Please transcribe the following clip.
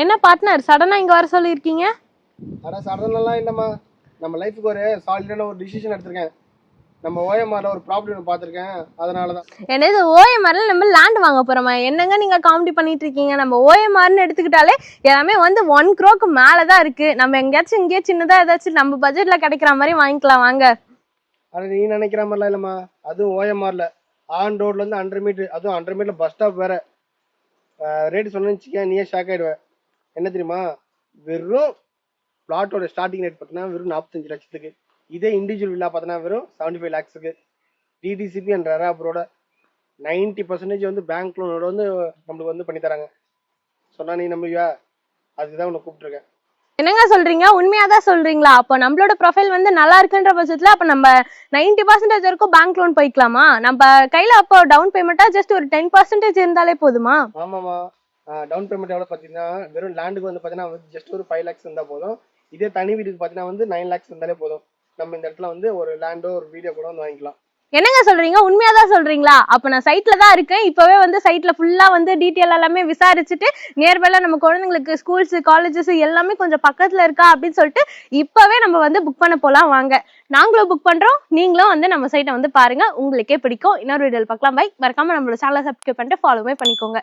என்ன பார்ட்னர் சடனா இங்க வர சொல்லிருக்கீங்க? அட சடனெல்லாம் இல்லம்மா, நம்ம லைஃப்க்கு ஒரு சாலிடான ஒரு டிசிஷன் எடுத்திருக்கேன். நம்ம ஓஎம்ஆர்ல ஒரு ப்ராப்பர்ட்டி பார்த்துருக்கேன், அதனாலதான். என்னது ஓஎம்ஆர்ல நம்ம லேண்ட் வாங்க போறோமா? என்னங்க நீங்க காமெடி பண்ணிட்டு இருக்கீங்க? நம்ம ஓஎம்ஆர்னு எடுத்துக்கிட்டாலே எல்லாமே வந்து 1 crore மேலதான் இருக்கு. நம்ம எங்கேயாச்சும் இங்கேயே சின்னதா ஏதாச்சும் நம்ம பட்ஜெட்ல கிடைக்கிற மாதிரி வாங்கிக்கலாம் வாங்க. அது நீ நினைக்கிற மாதிரிலாம் இல்லம்மா, அதுவும் ஓஎம்ஆர்ல ஆன் ரோட்ல இருந்து 100 மீட்டர், அதுவும் 100 மீட்டர் பஸ் ஸ்டாப் வேற. ரேட் சொன்னீங்க நீயே ஷாக் ஆயிடுவேன். என்ன தெரியுமா, வெறும் பிளாட்டோட ஸ்டார்டிங் ரேட் பார்த்தீங்கன்னா வெறும் 45 லட்சத்துக்கு. இதே இண்டிவிஜுவல் வில்லா பார்த்தீங்கன்னா வெறும் 75 lakhsக்கு. டிடிசிபி அண்ட் ரெராபரோட 90% வந்து பேங்க் லோனோட வந்து நம்மளுக்கு வந்து பண்ணி தராங்க. சொன்னா நீ நம்புவியா? அதுக்குதான் உன்னை கூப்பிட்டுருக்கேன். என்னங்க சொல்றீங்க? உண்மையாதான் சொல்றீங்களா? அப்ப நம்மளோட ப்ரொஃபைல் வந்து நல்லா இருக்குன்ற பட்சத்துல அப்ப நம்ம 90% வரைக்கும் பேங்க் லோன் போய்க்கலாமா? நம்ம கையில அப்போ டவுன் பேமெண்டா ஜஸ்ட் ஒரு 10% இருந்தாலே போதுமா? ஆமாமா, டவுன் பேமெண்ட் எவ்வளவு பாத்தீங்கன்னா வெறும் லேண்டுக்கு வந்து பாத்தீங்கன்னா ஜஸ்ட் ஒரு 5 lakhs இருந்தா போதும். இதே தனி வீட்டுக்கு பாத்தீங்கன்னா வந்து 9 lakhs இருந்தாலே போதும். நம்ம இந்த இடத்துல வந்து ஒரு லேண்டோ ஒரு வீடியோ கூட வந்து வாங்கிக்கலாம். என்னங்க சொல்றீங்க? உண்மையாதான் சொல்றீங்களா? அப்ப நான் சைட்ல தான் இருக்கேன். இப்பவே வந்து சைட்ல ஃபுல்லா வந்து டீட்டெயில் எல்லாமே விசாரிச்சுட்டு நியர்பைல நம்ம குழந்தைங்களுக்கு ஸ்கூல்ஸ் காலேஜஸ் எல்லாமே கொஞ்சம் பக்கத்துல இருக்கா அப்படின்னு சொல்லிட்டு இப்பவே நம்ம வந்து புக் பண்ண போலாம் வாங்க. நாங்களும் புக் பண்றோம், நீங்களும் வந்து நம்ம சைட்டை வந்து பாருங்க, உங்களுக்கே பிடிக்கும். இன்னொரு வீடியோல பார்க்கலாம். பை. மறக்காம நம்மளோட சேனலை சப்ஸ்கிரைப் பண்ணிட்டு ஃபாலோவே பண்ணிக்கோங்க.